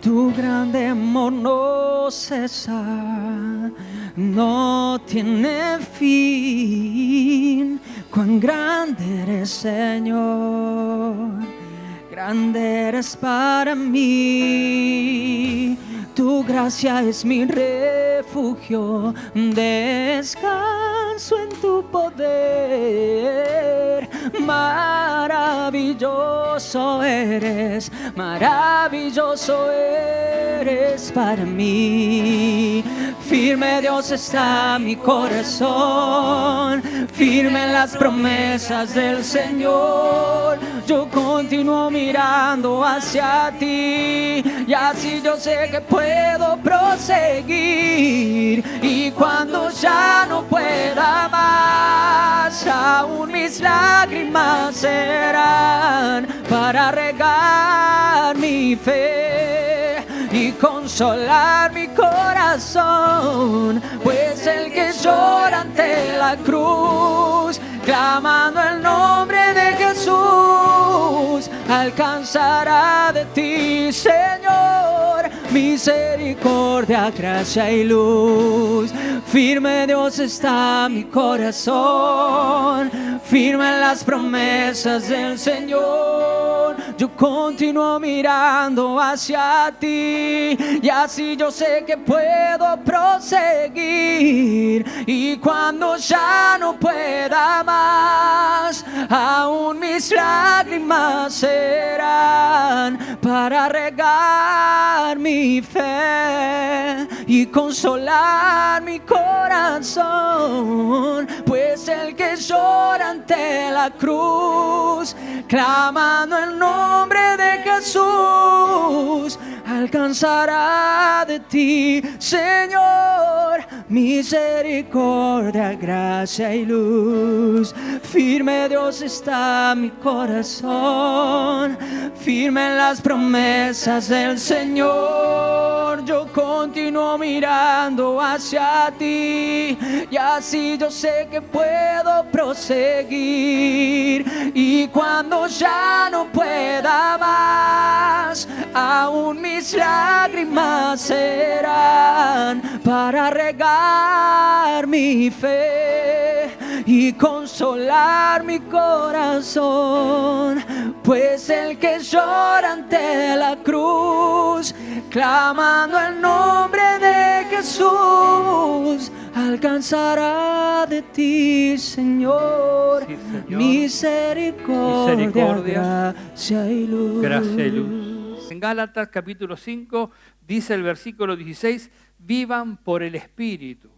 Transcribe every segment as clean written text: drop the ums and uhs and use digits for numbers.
Tu grande amor no cesa, no tiene fin. Cuán grande eres, Señor, grande eres para mí. Tu gracia es mi refugio, descanso en tu poder. Maravilloso eres para mí. Firme, Dios, está mi corazón, firme en las promesas del Señor. Yo continúo mirando hacia ti y así yo sé que puedo proseguir. Y cuando ya no pueda más, aún mis lágrimas serán para regar mi fe y consolar mi corazón. Pues el que llora ante la cruz, clamando el nombre de Jesús, alcanzará de ti, Señor, misericordia, gracia y luz. Firme, Dios, está mi corazón, firme en las promesas del Señor. Yo continúo mirando hacia ti y así yo sé que puedo proseguir. Y cuando ya no pueda más, aún mis lágrimas serán para regar mi fe y consolar mi corazón. Pues el que llora ante la cruz, clamando el nombre de Jesús, alcanzará de ti, Señor, misericordia, gracia y luz. Firme, Dios, está mi corazón, firme en las promesas del Señor. Yo continúo mirando hacia ti y así yo sé que puedo proseguir. Y cuando ya no pueda más, aún mis lágrimas serán para regar mi fe y consolar mi corazón. Pues el que llora ante la cruz, clamando el nombre de Jesús, alcanzará de ti, Señor, sí, Señor. Misericordia, gracia y luz. Gracia y luz. En Gálatas capítulo 5 dice el versículo 16, vivan por el Espíritu.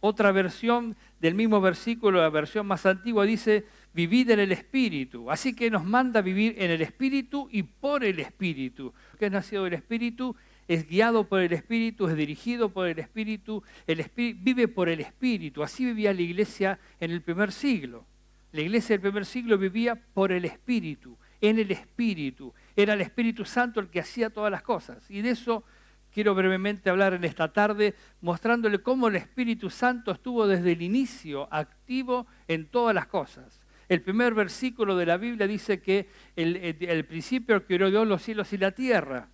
Otra versión del mismo versículo, la versión más antigua, dice vivid en el Espíritu. Así que nos manda vivir en el Espíritu y por el Espíritu. Que es nacido del Espíritu, es guiado por el Espíritu, es dirigido por el Espíritu, vive por el Espíritu. Así vivía la iglesia en el primer siglo. La iglesia del primer siglo vivía por el Espíritu, en el Espíritu. Era el Espíritu Santo el que hacía todas las cosas. Y de eso quiero brevemente hablar en esta tarde, mostrándole cómo el Espíritu Santo estuvo desde el inicio activo en todas las cosas. El primer versículo de la Biblia dice que el principio creó Dios los cielos y la tierra.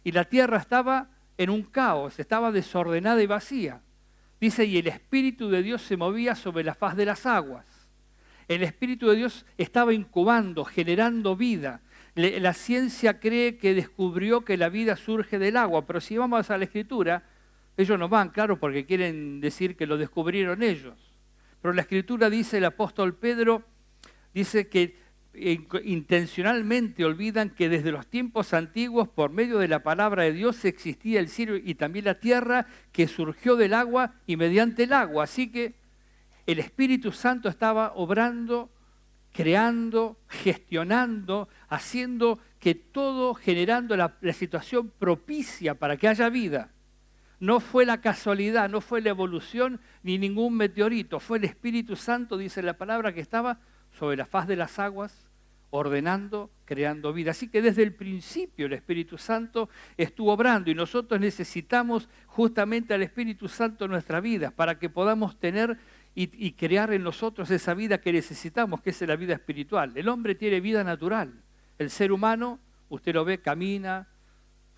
Y la tierra estaba en un caos, estaba desordenada y vacía. Dice, y el Espíritu de Dios se movía sobre la faz de las aguas. El Espíritu de Dios estaba incubando, generando vida. La ciencia cree que descubrió que la vida surge del agua, pero si vamos a la Escritura, ellos no van, claro, porque quieren decir que lo descubrieron ellos. Pero la Escritura dice, el apóstol Pedro, dice que intencionalmente olvidan que desde los tiempos antiguos, por medio de la palabra de Dios, existía el cielo y también la tierra, que surgió del agua y mediante el agua. Así que el Espíritu Santo estaba obrando, creando, gestionando, haciendo que todo, generando la situación propicia para que haya vida. No fue la casualidad, no fue la evolución, ni ningún meteorito. Fue el Espíritu Santo, dice la palabra, que estaba sobre la faz de las aguas, ordenando, creando vida. Así que desde el principio el Espíritu Santo estuvo obrando y nosotros necesitamos justamente al Espíritu Santo en nuestra vida para que podamos tener y crear en nosotros esa vida que necesitamos, que es la vida espiritual. El hombre tiene vida natural. El ser humano, usted lo ve, camina,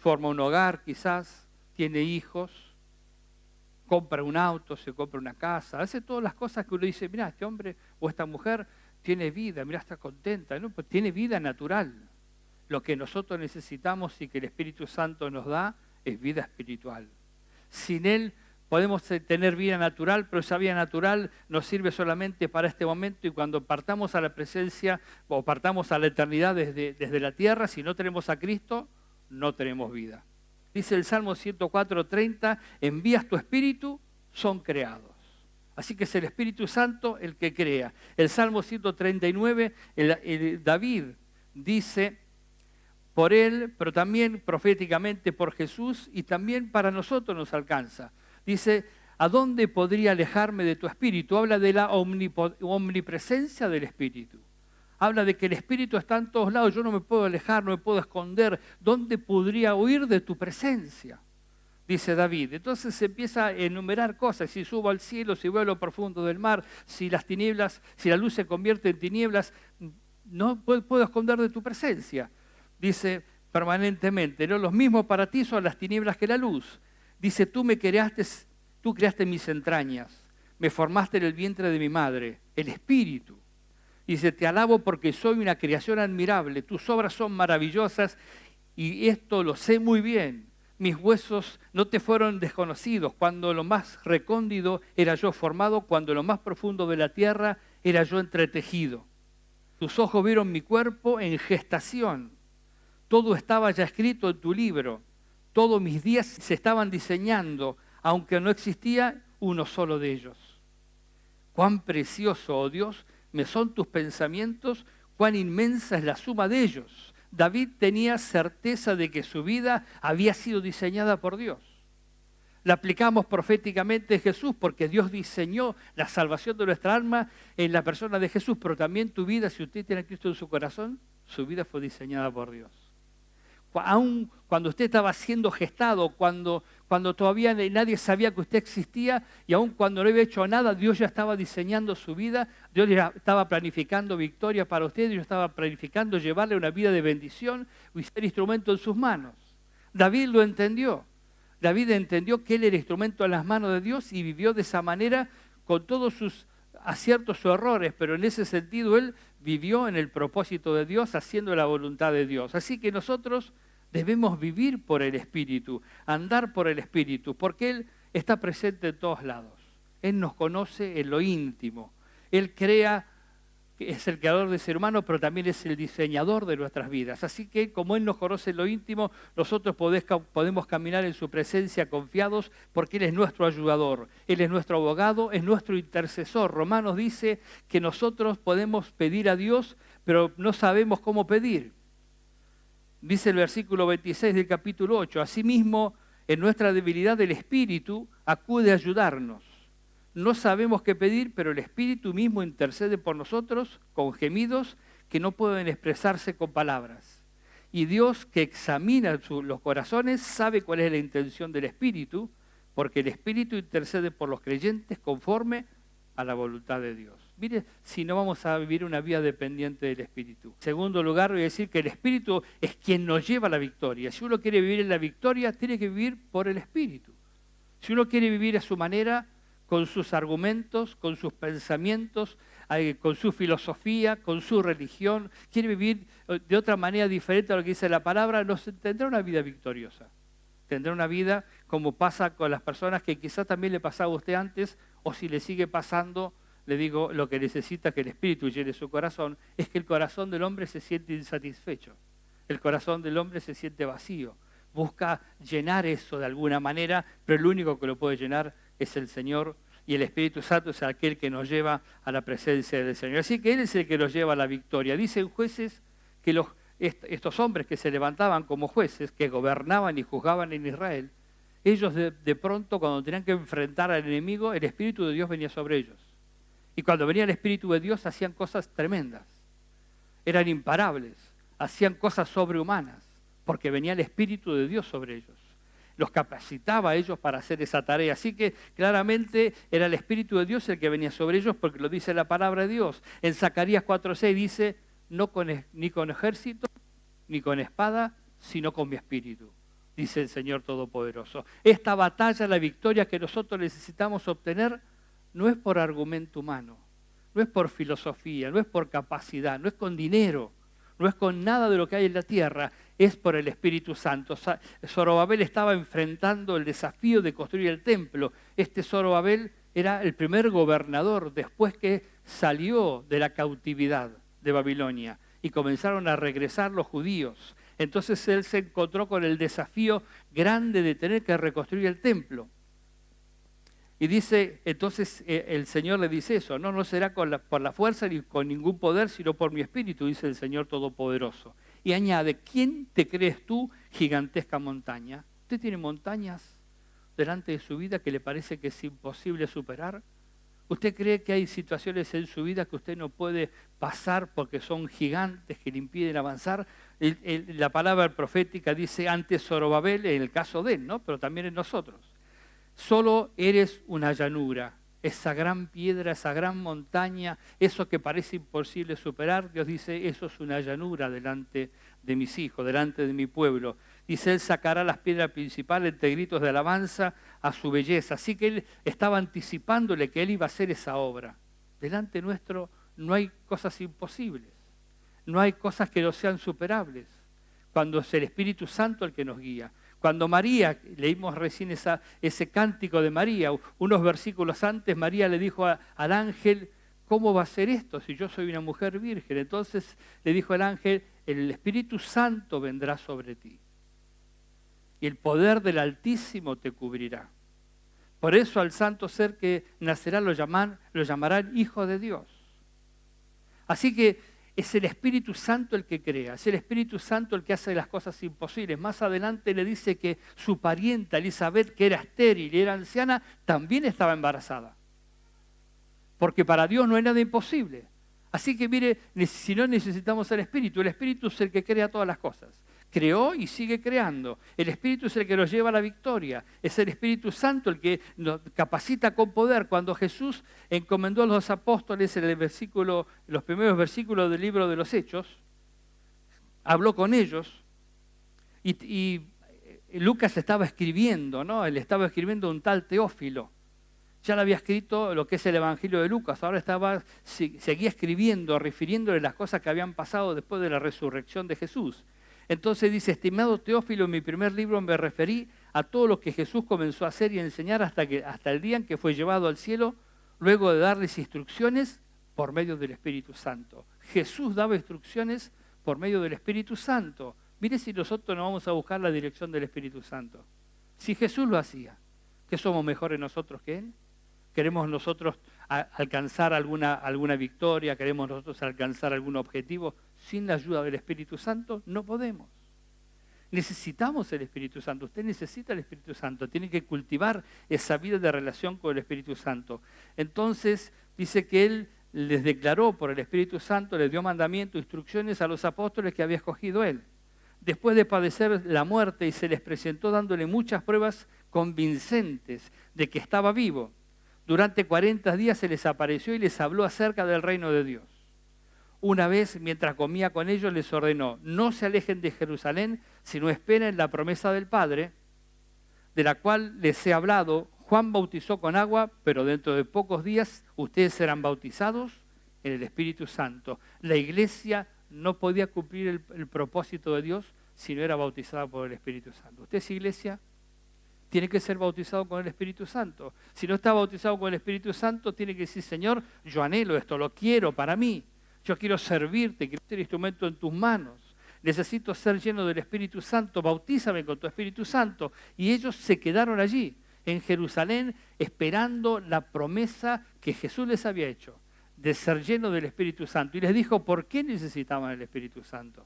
forma un hogar quizás, tiene hijos, compra un auto, se compra una casa, hace todas las cosas que uno dice, mira, este hombre o esta mujer tiene vida, mira, está contenta, ¿no? Pues tiene vida natural. Lo que nosotros necesitamos y que el Espíritu Santo nos da es vida espiritual. Sin Él podemos tener vida natural, pero esa vida natural nos sirve solamente para este momento y cuando partamos a la presencia o partamos a la eternidad desde la tierra, si no tenemos a Cristo, no tenemos vida. Dice el Salmo 104:30, envías tu Espíritu, son creados. Así que es el Espíritu Santo el que crea. El Salmo 139, David dice, por él, pero también proféticamente por Jesús y también para nosotros nos alcanza. Dice, ¿a dónde podría alejarme de tu Espíritu? Habla de la omnipresencia del Espíritu. Habla de que el Espíritu está en todos lados, yo no me puedo alejar, no me puedo esconder. ¿Dónde podría huir de tu presencia? Dice David. Entonces se empieza a enumerar cosas. Si subo al cielo, si voy a lo profundo del mar, si las tinieblas, si la luz se convierte en tinieblas, no puedo esconder de tu presencia. Dice permanentemente, ¿no? Los mismos para ti son las tinieblas que la luz. Dice, tú creaste mis entrañas, me formaste en el vientre de mi madre, el Espíritu. Dice, te alabo porque soy una creación admirable, tus obras son maravillosas y esto lo sé muy bien. Mis huesos no te fueron desconocidos, cuando lo más recóndito era yo formado, cuando lo más profundo de la tierra era yo entretejido. Tus ojos vieron mi cuerpo en gestación, todo estaba ya escrito en tu libro, todos mis días se estaban diseñando, aunque no existía uno solo de ellos. Cuán precioso, oh Dios, me son tus pensamientos, cuán inmensa es la suma de ellos. David tenía certeza de que su vida había sido diseñada por Dios. La aplicamos proféticamente en Jesús porque Dios diseñó la salvación de nuestra alma en la persona de Jesús, pero también tu vida, si usted tiene a Cristo en su corazón, su vida fue diseñada por Dios. Aún cuando usted estaba siendo gestado, cuando todavía nadie sabía que usted existía y aún cuando no había hecho nada, Dios ya estaba diseñando su vida, Dios ya estaba planificando victoria para usted, Dios estaba planificando llevarle una vida de bendición y ser instrumento en sus manos. David lo entendió. David entendió que él era instrumento en las manos de Dios y vivió de esa manera con todos sus aciertos o errores, pero en ese sentido él vivió en el propósito de Dios, haciendo la voluntad de Dios. Así que nosotros debemos vivir por el Espíritu, andar por el Espíritu, porque Él está presente en todos lados. Él nos conoce en lo íntimo. Él crea, es el creador del ser humano, pero también es el diseñador de nuestras vidas. Así que como Él nos conoce en lo íntimo, nosotros podemos caminar en su presencia confiados porque Él es nuestro ayudador, Él es nuestro abogado, es nuestro intercesor. Romanos dice que nosotros podemos pedir a Dios, pero no sabemos cómo pedir. Dice el versículo 26 del capítulo 8, asimismo, en nuestra debilidad el Espíritu acude a ayudarnos. No sabemos qué pedir, pero el Espíritu mismo intercede por nosotros con gemidos que no pueden expresarse con palabras. Y Dios, que examina los corazones, sabe cuál es la intención del Espíritu, porque el Espíritu intercede por los creyentes conforme a la voluntad de Dios. Mire, si no vamos a vivir una vida dependiente del Espíritu. En segundo lugar, voy a decir que el Espíritu es quien nos lleva a la victoria. Si uno quiere vivir en la victoria, tiene que vivir por el Espíritu. Si uno quiere vivir a su manera, con sus argumentos, con sus pensamientos, con su filosofía, con su religión, quiere vivir de otra manera diferente a lo que dice la palabra, no tendrá una vida victoriosa. Tendrá una vida como pasa con las personas que quizás también le pasaba a usted antes, o si le sigue pasando, le digo, lo que necesita que el Espíritu llene su corazón es que el corazón del hombre se siente insatisfecho. El corazón del hombre se siente vacío. Busca llenar eso de alguna manera, pero el único que lo puede llenar es el Señor, y el Espíritu Santo es aquel que nos lleva a la presencia del Señor. Así que Él es el que nos lleva a la victoria. Dicen Jueces que estos hombres que se levantaban como jueces, que gobernaban y juzgaban en Israel, ellos de pronto cuando tenían que enfrentar al enemigo, el Espíritu de Dios venía sobre ellos. Y cuando venía el Espíritu de Dios hacían cosas tremendas, eran imparables, hacían cosas sobrehumanas, porque venía el Espíritu de Dios sobre ellos. Los capacitaba a ellos para hacer esa tarea. Así que claramente era el Espíritu de Dios el que venía sobre ellos, porque lo dice la palabra de Dios. En Zacarías 4:6 dice, ni con ejército, ni con espada, sino con mi Espíritu. dice el Señor Todopoderoso. Esta batalla, la victoria que nosotros necesitamos obtener, no es por argumento humano, no es por filosofía, no es por capacidad, no es con dinero, no es con nada de lo que hay en la tierra, es por el Espíritu Santo. Zorobabel estaba enfrentando el desafío de construir el templo. Este Zorobabel era el primer gobernador después que salió de la cautividad de Babilonia y comenzaron a regresar los judíos. Entonces él se encontró con el desafío grande de tener que reconstruir el templo. Y dice, entonces el Señor le dice eso, no será por la fuerza ni con ningún poder, sino por mi espíritu, dice el Señor Todopoderoso. Y añade, ¿quién te crees tú, gigantesca montaña? ¿Usted tiene montañas delante de su vida que le parece que es imposible superar? ¿Usted cree que hay situaciones en su vida que usted no puede pasar porque son gigantes que le impiden avanzar? La palabra profética dice antes Zorobabel, en el caso de él, ¿no? Pero también en nosotros. Solo eres una llanura, esa gran piedra, esa gran montaña, eso que parece imposible superar. Dios dice, eso es una llanura delante de mis hijos, delante de mi pueblo. Dice, Él sacará las piedras principales entre gritos de alabanza a su belleza. Así que Él estaba anticipándole que Él iba a hacer esa obra. Delante nuestro no hay cosas imposibles, no hay cosas que no sean superables, cuando es el Espíritu Santo el que nos guía. Cuando María, leímos recién ese cántico de María, unos versículos antes, María le dijo al ángel, ¿cómo va a ser esto si yo soy una mujer virgen? Entonces le dijo al ángel, el Espíritu Santo vendrá sobre ti y el poder del Altísimo te cubrirá. Por eso al santo ser que nacerá lo llamarán Hijo de Dios. Así que es el Espíritu Santo el que crea, es el Espíritu Santo el que hace las cosas imposibles. Más adelante le dice que su parienta Elizabeth, que era estéril y era anciana, también estaba embarazada. Porque para Dios no hay nada imposible. Así que mire, si no necesitamos el Espíritu es el que crea todas las cosas. Creó y sigue creando. El Espíritu es el que nos lleva a la victoria. Es el Espíritu Santo el que nos capacita con poder. Cuando Jesús encomendó a los apóstoles en los primeros versículos del libro de los Hechos, habló con ellos y Lucas estaba escribiendo, ¿no? Él estaba escribiendo un tal Teófilo. Ya le había escrito lo que es el Evangelio de Lucas, ahora seguía escribiendo, refiriéndole las cosas que habían pasado después de la resurrección de Jesús. Entonces dice, estimado Teófilo, en mi primer libro me referí a todo lo que Jesús comenzó a hacer y a enseñar hasta el día en que fue llevado al cielo, luego de darles instrucciones por medio del Espíritu Santo. Jesús daba instrucciones por medio del Espíritu Santo. Mire si nosotros no vamos a buscar la dirección del Espíritu Santo. Si Jesús lo hacía, ¿qué somos mejores nosotros que Él? ¿Queremos nosotros alcanzar alguna victoria? ¿Queremos nosotros alcanzar algún objetivo? Sin la ayuda del Espíritu Santo no podemos. Necesitamos el Espíritu Santo. Usted necesita el Espíritu Santo. Tiene que cultivar esa vida de relación con el Espíritu Santo. Entonces dice que Él les declaró por el Espíritu Santo, les dio mandamientos, instrucciones a los apóstoles que había escogido Él. Después de padecer la muerte y se les presentó dándole muchas pruebas convincentes de que estaba vivo. Durante 40 días se les apareció y les habló acerca del reino de Dios. Una vez, mientras comía con ellos, les ordenó, no se alejen de Jerusalén, sino esperen la promesa del Padre, de la cual les he hablado. Juan bautizó con agua, pero dentro de pocos días ustedes serán bautizados en el Espíritu Santo. La iglesia no podía cumplir el propósito de Dios si no era bautizada por el Espíritu Santo. ¿Usted es iglesia? Tiene que ser bautizado con el Espíritu Santo. Si no está bautizado con el Espíritu Santo, tiene que decir, Señor, yo anhelo esto, lo quiero para mí. Yo quiero servirte, quiero ser instrumento en tus manos. Necesito ser lleno del Espíritu Santo, bautízame con tu Espíritu Santo. Y ellos se quedaron allí, en Jerusalén, esperando la promesa que Jesús les había hecho, de ser lleno del Espíritu Santo. Y les dijo, ¿por qué necesitaban el Espíritu Santo?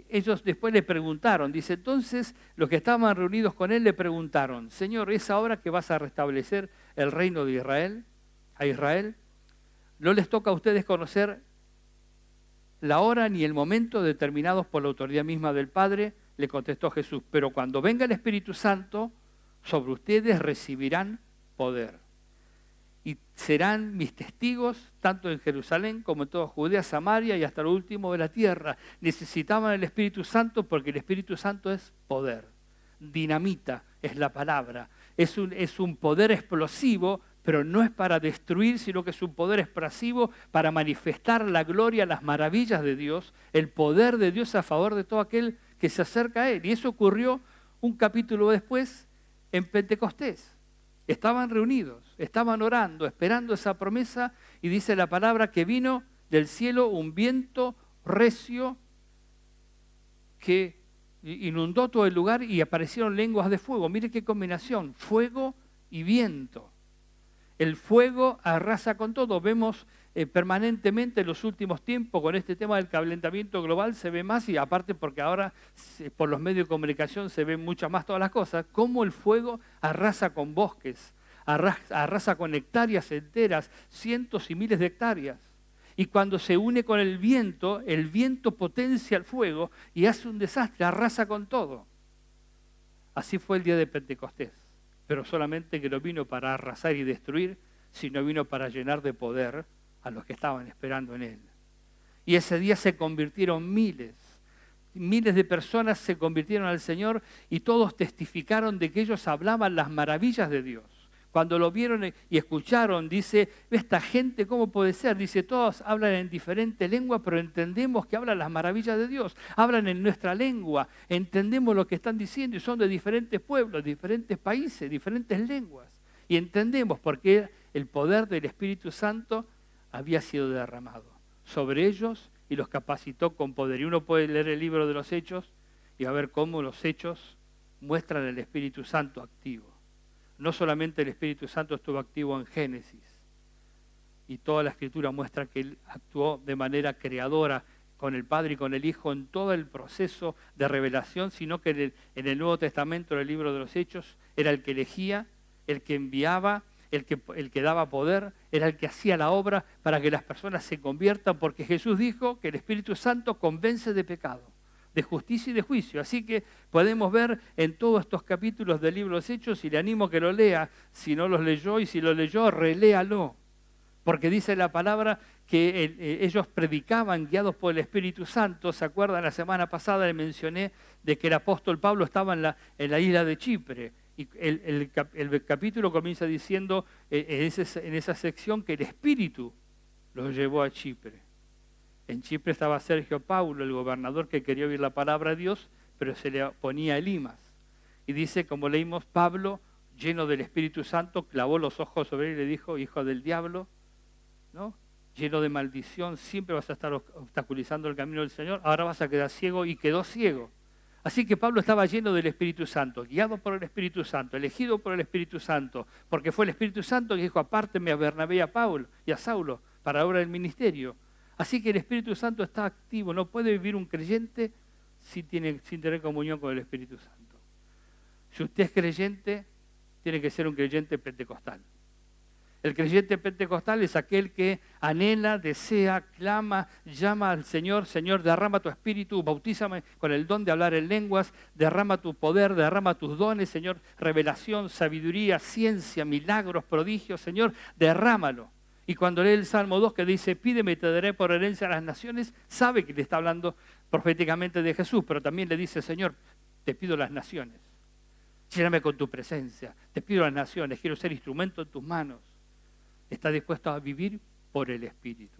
Ellos después le preguntaron, dice, entonces los que estaban reunidos con él le preguntaron, Señor, ¿es ahora que vas a restablecer el reino de Israel? ¿A Israel? ¿No les toca a ustedes conocer la hora ni el momento determinados por la autoridad misma del Padre? Le contestó Jesús, pero cuando venga el Espíritu Santo, sobre ustedes recibirán poder. Y serán mis testigos, tanto en Jerusalén como en toda Judea, Samaria y hasta lo último de la tierra. Necesitaban el Espíritu Santo porque el Espíritu Santo es poder. dinamita, es la palabra. Es un poder explosivo, pero no es para destruir, sino que es un poder explosivo para manifestar la gloria, las maravillas de Dios, el poder de Dios a favor de todo aquel que se acerca a Él. Y eso ocurrió un capítulo después en Pentecostés. Estaban reunidos, estaban orando, esperando esa promesa, y dice la palabra que vino del cielo un viento recio que inundó todo el lugar y aparecieron lenguas de fuego. Mire qué combinación, fuego y viento. El fuego arrasa con todo. Vemos permanentemente en los últimos tiempos con este tema del calentamiento global, se ve más, y aparte porque ahora por los medios de comunicación se ven muchas más todas las cosas, cómo el fuego arrasa con bosques, arrasa con hectáreas enteras, cientos y miles de hectáreas. Y cuando se une con el viento potencia el fuego y hace un desastre, arrasa con todo. Así fue el día de Pentecostés, pero solamente que no vino para arrasar y destruir, sino vino para llenar de poder a los que estaban esperando en Él. Y ese día se convirtieron miles de personas se convirtieron al Señor, y todos testificaron de que ellos hablaban las maravillas de Dios. Cuando lo vieron y escucharon, dice, esta gente, ¿cómo puede ser? Dice, todos hablan en diferente lengua, pero entendemos que hablan las maravillas de Dios. Hablan en nuestra lengua, entendemos lo que están diciendo, y son de diferentes pueblos, diferentes países, diferentes lenguas. Y entendemos por qué el poder del Espíritu Santo había sido derramado sobre ellos y los capacitó con poder. Y uno puede leer el libro de los Hechos y va a ver cómo los Hechos muestran el Espíritu Santo activo. No solamente el Espíritu Santo estuvo activo en Génesis, y toda la Escritura muestra que Él actuó de manera creadora con el Padre y con el Hijo en todo el proceso de revelación, sino que en el Nuevo Testamento, en el libro de los Hechos, era el que elegía, el que enviaba, el que daba poder, era el que hacía la obra para que las personas se conviertan, porque Jesús dijo que el Espíritu Santo convence de pecado, de justicia y de juicio. Así que podemos ver en todos estos capítulos del libro de los Hechos, y le animo que lo lea, si no los leyó, y si lo leyó, reléalo, porque dice la palabra que ellos predicaban guiados por el Espíritu Santo. ¿Se acuerdan? La semana pasada le mencioné de que el apóstol Pablo estaba en la isla de Chipre, y el capítulo comienza diciendo en esa sección que el Espíritu los llevó a Chipre. En Chipre estaba Sergio Paulo, el gobernador, que quería oír la palabra de Dios, pero se le ponía Elimas. Y dice, como leímos, Pablo, lleno del Espíritu Santo, clavó los ojos sobre él y le dijo, hijo del diablo, ¿no? Lleno de maldición, siempre vas a estar obstaculizando el camino del Señor, ahora vas a quedar ciego, y quedó ciego. Así que Pablo estaba lleno del Espíritu Santo, guiado por el Espíritu Santo, elegido por el Espíritu Santo, porque fue el Espíritu Santo que dijo, apártenme a Bernabé y a Pablo y a Saulo para la obra del ministerio. Así que el Espíritu Santo está activo. No puede vivir un creyente sin tener comunión con el Espíritu Santo. Si usted es creyente, tiene que ser un creyente pentecostal. El creyente pentecostal es aquel que anhela, desea, clama, llama al Señor, Señor, derrama tu Espíritu, bautízame con el don de hablar en lenguas, derrama tu poder, derrama tus dones, Señor, revelación, sabiduría, ciencia, milagros, prodigios, Señor, derrámalo. Y cuando lee el Salmo 2 que dice, pídeme y te daré por herencia a las naciones, sabe que le está hablando proféticamente de Jesús, pero también le dice, Señor, te pido las naciones, lléname con tu presencia, te pido las naciones, quiero ser instrumento en tus manos. Está dispuesto a vivir por el Espíritu.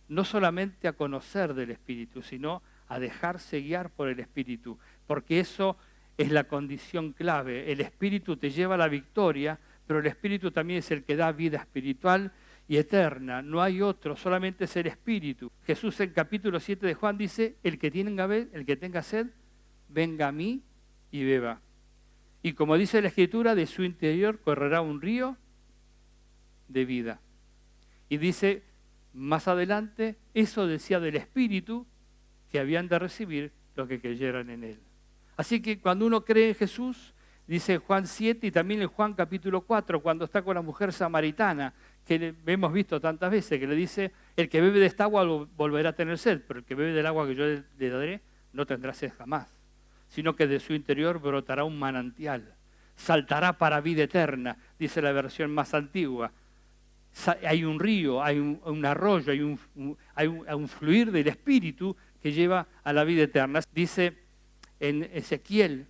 No solamente a conocer del Espíritu, sino a dejarse guiar por el Espíritu, porque eso es la condición clave. El Espíritu te lleva a la victoria, pero el Espíritu también es el que da vida espiritual y eterna. No hay otro, solamente es el Espíritu. Jesús en capítulo 7 de Juan dice, el que tenga sed, venga a mí y beba. Y como dice la Escritura, de su interior correrá un río de vida. Y dice más adelante, eso decía del Espíritu que habían de recibir los que creyeran en Él. Así que cuando uno cree en Jesús, dice Juan 7 y también en Juan capítulo 4, cuando está con la mujer samaritana, que hemos visto tantas veces, que le dice, el que bebe de esta agua volverá a tener sed, pero el que bebe del agua que yo le daré no tendrá sed jamás, sino que de su interior brotará un manantial, saltará para vida eterna, dice la versión más antigua. Hay un río, hay un arroyo, hay un fluir del Espíritu que lleva a la vida eterna. Dice en Ezequiel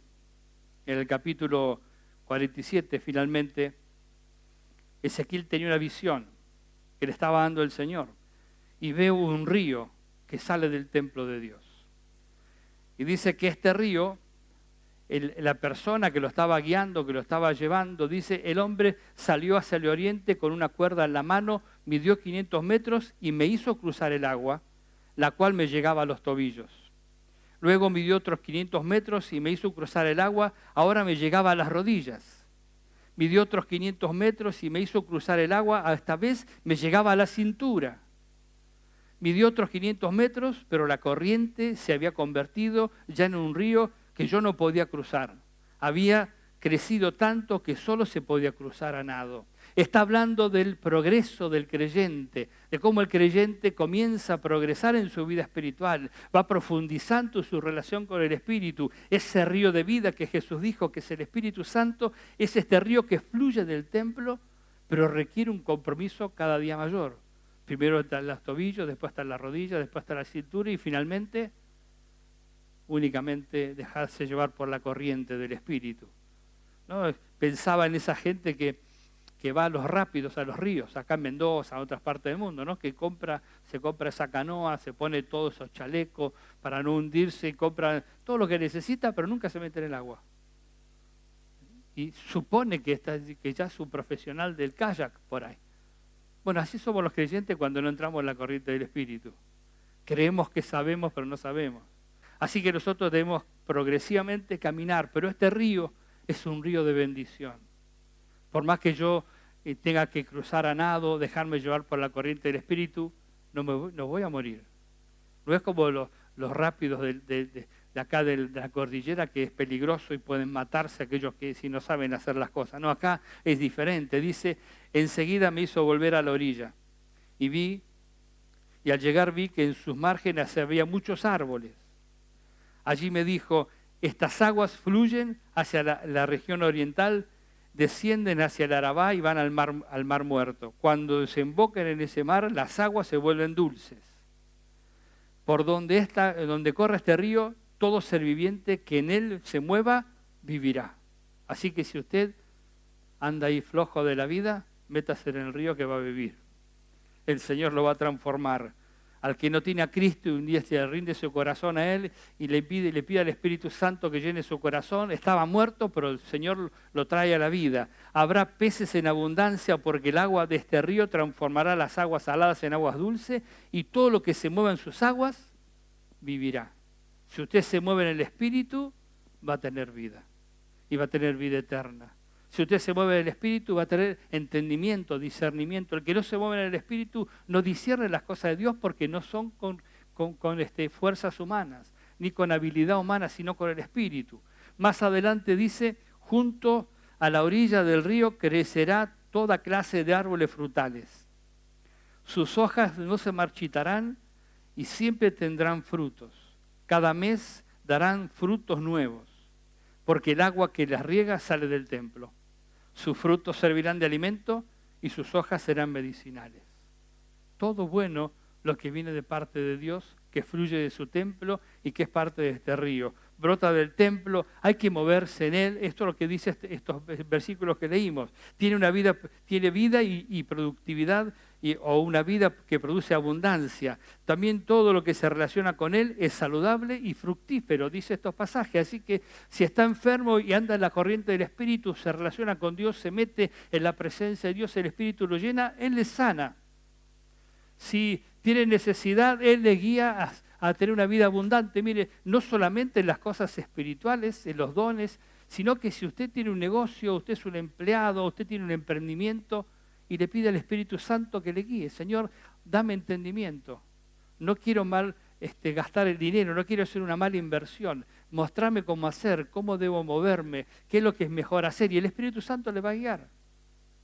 en el capítulo 47, finalmente, Ezequiel tenía una visión que le estaba dando el Señor. Y ve un río que sale del templo de Dios. Y dice que este río, la persona que lo estaba guiando, que lo estaba llevando, dice, el hombre salió hacia el oriente con una cuerda en la mano, midió 500 metros y me hizo cruzar el agua, la cual me llegaba a los tobillos. Luego midió otros 500 metros y me hizo cruzar el agua, ahora me llegaba a las rodillas. Midió otros 500 metros y me hizo cruzar el agua, esta vez me llegaba a la cintura. Midió otros 500 metros, pero la corriente se había convertido ya en un río que yo no podía cruzar. Había crecido tanto que solo se podía cruzar a nado. Está hablando del progreso del creyente, de cómo el creyente comienza a progresar en su vida espiritual, va profundizando su relación con el Espíritu. Ese río de vida que Jesús dijo que es el Espíritu Santo, es este río que fluye del templo, pero requiere un compromiso cada día mayor. Primero están los tobillos, después están las rodillas, después está la cintura y finalmente únicamente dejarse llevar por la corriente del Espíritu. ¿No? Pensaba en esa gente que va a los rápidos, a los ríos, acá en Mendoza, en otras partes del mundo, ¿no? Que se compra esa canoa, se pone todos esos chalecos para no hundirse, y compra todo lo que necesita, pero nunca se mete en el agua. Y supone que ya es un profesional del kayak por ahí. Bueno, así somos los creyentes cuando no entramos en la corriente del Espíritu. Creemos que sabemos, pero no sabemos. Así que nosotros debemos progresivamente caminar, pero este río es un río de bendición. Por más que yo tenga que cruzar a nado, dejarme llevar por la corriente del Espíritu, no voy a morir. No es como los rápidos de acá de la cordillera, que es peligroso y pueden matarse aquellos que si no saben hacer las cosas. No, acá es diferente. Dice, enseguida me hizo volver a la orilla y al llegar vi que en sus márgenes había muchos árboles. Allí me dijo, estas aguas fluyen hacia la región oriental, descienden hacia el Arabá y van al mar Muerto. Cuando desembocan en ese mar, las aguas se vuelven dulces. Por donde corre este río, todo ser viviente que en él se mueva, vivirá. Así que si usted anda ahí flojo de la vida, métase en el río que va a vivir. El Señor lo va a transformar. Al que no tiene a Cristo y un día se rinde su corazón a Él y le pide al Espíritu Santo que llene su corazón, estaba muerto, pero el Señor lo trae a la vida. Habrá peces en abundancia porque el agua de este río transformará las aguas saladas en aguas dulces y todo lo que se mueva en sus aguas vivirá. Si usted se mueve en el Espíritu, va a tener vida y va a tener vida eterna. Si usted se mueve en el Espíritu, va a tener entendimiento, discernimiento. El que no se mueve en el Espíritu no discierne las cosas de Dios porque no son con fuerzas humanas, ni con habilidad humana, sino con el Espíritu. Más adelante dice, junto a la orilla del río crecerá toda clase de árboles frutales. Sus hojas no se marchitarán y siempre tendrán frutos. Cada mes darán frutos nuevos, porque el agua que las riega sale del templo. Sus frutos servirán de alimento y sus hojas serán medicinales. Todo bueno lo que viene de parte de Dios, que fluye de su templo y que es parte de este río. Brota del templo, hay que moverse en él. Esto es lo que dice estos versículos que leímos. Tiene vida y productividad, o una vida que produce abundancia. También todo lo que se relaciona con él es saludable y fructífero, dice estos pasajes. Así que si está enfermo y anda en la corriente del Espíritu, se relaciona con Dios, se mete en la presencia de Dios, el Espíritu lo llena, él le sana. Si tiene necesidad, él le guía a tener una vida abundante. Mire, no solamente en las cosas espirituales, en los dones, sino que si usted tiene un negocio, usted es un empleado, usted tiene un emprendimiento y le pide al Espíritu Santo que le guíe. Señor, dame entendimiento. No quiero gastar el dinero, no quiero hacer una mala inversión. Mostrame cómo hacer, cómo debo moverme, qué es lo que es mejor hacer. Y el Espíritu Santo le va a guiar,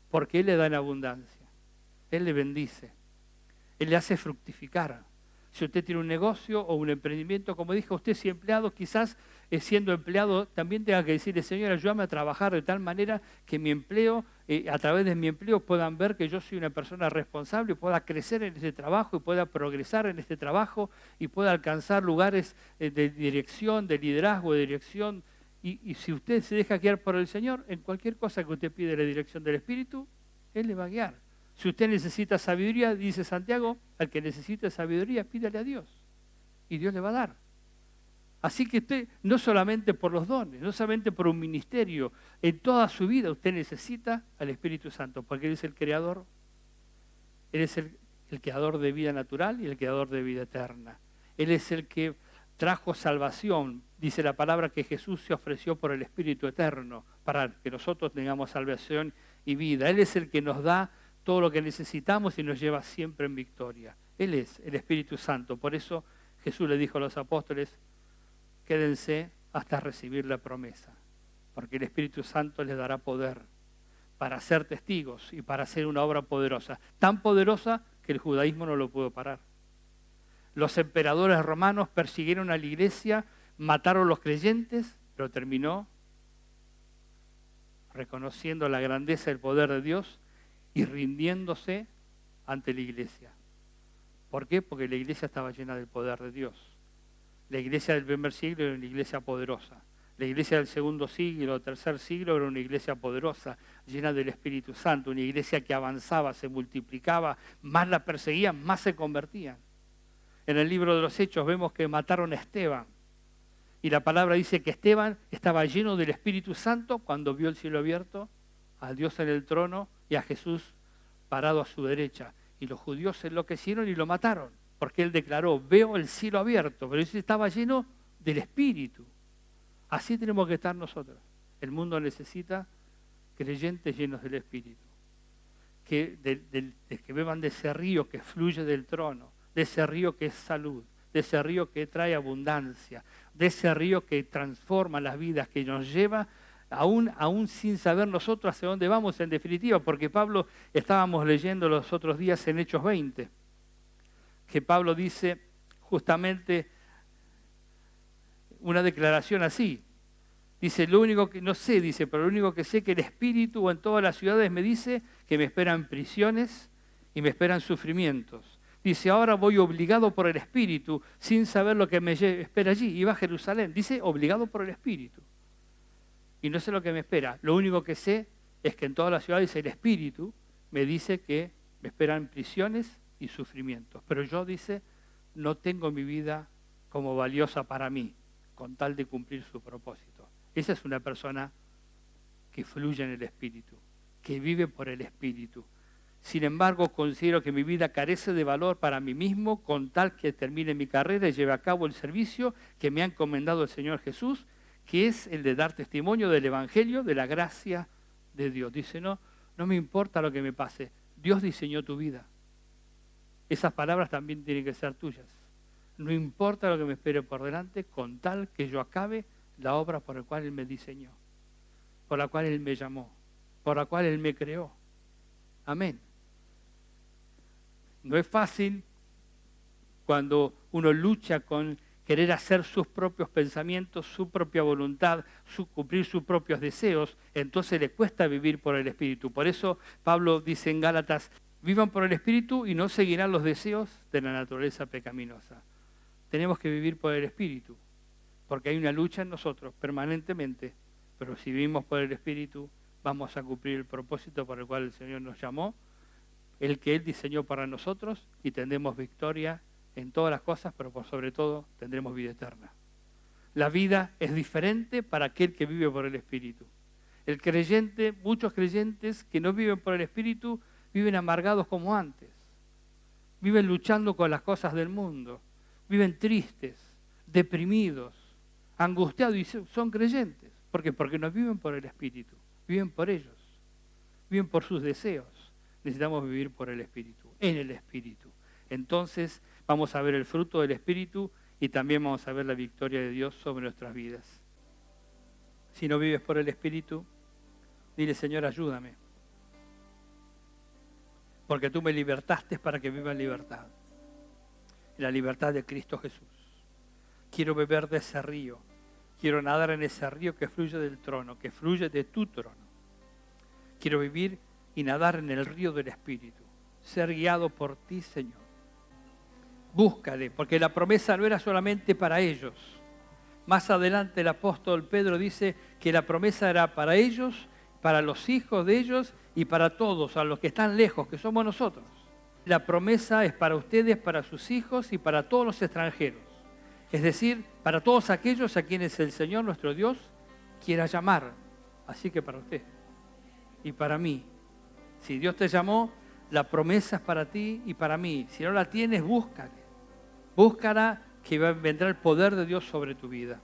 porque Él le da en abundancia. Él le bendice. Él le hace fructificar. Si usted tiene un negocio o un emprendimiento, como dijo usted, si empleado, quizás siendo empleado también tenga que decirle, Señor, ayúdame a trabajar de tal manera que mi empleo, a través de mi empleo puedan ver que yo soy una persona responsable y pueda crecer en este trabajo y pueda progresar en este trabajo y pueda alcanzar lugares de dirección, de liderazgo, de dirección Y si usted se deja guiar por el Señor, en cualquier cosa que usted pide la dirección del Espíritu, Él le va a guiar. Si usted necesita sabiduría, dice Santiago, al que necesite sabiduría, pídale a Dios. Y Dios le va a dar. Así que usted, no solamente por los dones, no solamente por un ministerio, en toda su vida usted necesita al Espíritu Santo, porque Él es el creador. Él es el creador de vida natural y el creador de vida eterna. Él es el que trajo salvación. Dice la palabra que Jesús se ofreció por el Espíritu eterno para que nosotros tengamos salvación y vida. Él es el que nos da todo lo que necesitamos y nos lleva siempre en victoria. Él es el Espíritu Santo. Por eso Jesús le dijo a los apóstoles, quédense hasta recibir la promesa, porque el Espíritu Santo les dará poder para ser testigos y para hacer una obra poderosa, tan poderosa que el judaísmo no lo pudo parar. Los emperadores romanos persiguieron a la iglesia, mataron a los creyentes, pero terminó reconociendo la grandeza y el poder de Dios y rindiéndose ante la iglesia. ¿Por qué? Porque la iglesia estaba llena del poder de Dios. La iglesia del primer siglo era una iglesia poderosa. La iglesia del segundo siglo, tercer siglo, era una iglesia poderosa, llena del Espíritu Santo, una iglesia que avanzaba, se multiplicaba, más la perseguían, más se convertían. En el libro de los Hechos vemos que mataron a Esteban. Y la palabra dice que Esteban estaba lleno del Espíritu Santo cuando vio el cielo abierto, a Dios en el trono y a Jesús parado a su derecha. Y los judíos se enloquecieron y lo mataron, porque él declaró, veo el cielo abierto, pero él estaba lleno del Espíritu. Así tenemos que estar nosotros. El mundo necesita creyentes llenos del Espíritu, que beban de ese río que fluye del trono, de ese río que es salud, de ese río que trae abundancia, de ese río que transforma las vidas, que nos lleva aún sin saber nosotros hacia dónde vamos en definitiva, porque Pablo, estábamos leyendo los otros días en Hechos 20, que Pablo dice justamente una declaración así. Dice, lo único que, no sé, dice, pero lo único que sé que el Espíritu en todas las ciudades me dice que me esperan prisiones y me esperan sufrimientos. Dice, ahora voy obligado por el Espíritu sin saber lo que me espera allí. Y va a Jerusalén. Dice, obligado por el Espíritu. Y no sé lo que me espera. Lo único que sé es que en todas las ciudades el Espíritu me dice que me esperan prisiones y sufrimientos. Pero yo, dice, no tengo mi vida como valiosa para mí, con tal de cumplir su propósito. Esa es una persona que fluye en el Espíritu, que vive por el Espíritu. Sin embargo, considero que mi vida carece de valor para mí mismo, con tal que termine mi carrera y lleve a cabo el servicio que me ha encomendado el Señor Jesús, que es el de dar testimonio del Evangelio, de la gracia de Dios. Dice, no me importa lo que me pase, Dios diseñó tu vida. Esas palabras también tienen que ser tuyas. No importa lo que me espere por delante, con tal que yo acabe la obra por la cual Él me diseñó, por la cual Él me llamó, por la cual Él me creó. Amén. No es fácil cuando uno lucha con querer hacer sus propios pensamientos, su propia voluntad, cumplir sus propios deseos, entonces le cuesta vivir por el Espíritu. Por eso Pablo dice en Gálatas, vivan por el Espíritu y no seguirán los deseos de la naturaleza pecaminosa. Tenemos que vivir por el Espíritu, porque hay una lucha en nosotros permanentemente, pero si vivimos por el Espíritu, vamos a cumplir el propósito por el cual el Señor nos llamó, el que Él diseñó para nosotros, y tendremos victoria en todas las cosas, pero por sobre todo tendremos vida eterna. La vida es diferente para aquel que vive por el Espíritu. El creyente, muchos creyentes que no viven por el Espíritu, viven amargados como antes. Viven luchando con las cosas del mundo. Viven tristes, deprimidos, angustiados, y son creyentes. ¿Por qué? Porque no viven por el Espíritu. Viven por ellos. Viven por sus deseos. Necesitamos vivir por el Espíritu, en el Espíritu. Entonces vamos a ver el fruto del Espíritu y también vamos a ver la victoria de Dios sobre nuestras vidas. Si no vives por el Espíritu, dile, Señor, ayúdame. Porque tú me libertaste para que viva en libertad. En la libertad de Cristo Jesús. Quiero beber de ese río. Quiero nadar en ese río que fluye del trono, que fluye de tu trono. Quiero vivir y nadar en el río del Espíritu. Ser guiado por ti, Señor. Búscale, porque la promesa no era solamente para ellos. Más adelante el apóstol Pedro dice que la promesa era para ellos, para los hijos de ellos y para todos, a los que están lejos, que somos nosotros. La promesa es para ustedes, para sus hijos y para todos los extranjeros. Es decir, para todos aquellos a quienes el Señor nuestro Dios quiera llamar. Así que para usted y para mí. Si Dios te llamó, la promesa es para ti y para mí. Si no la tienes, búscala. Búscala, que vendrá el poder de Dios sobre tu vida.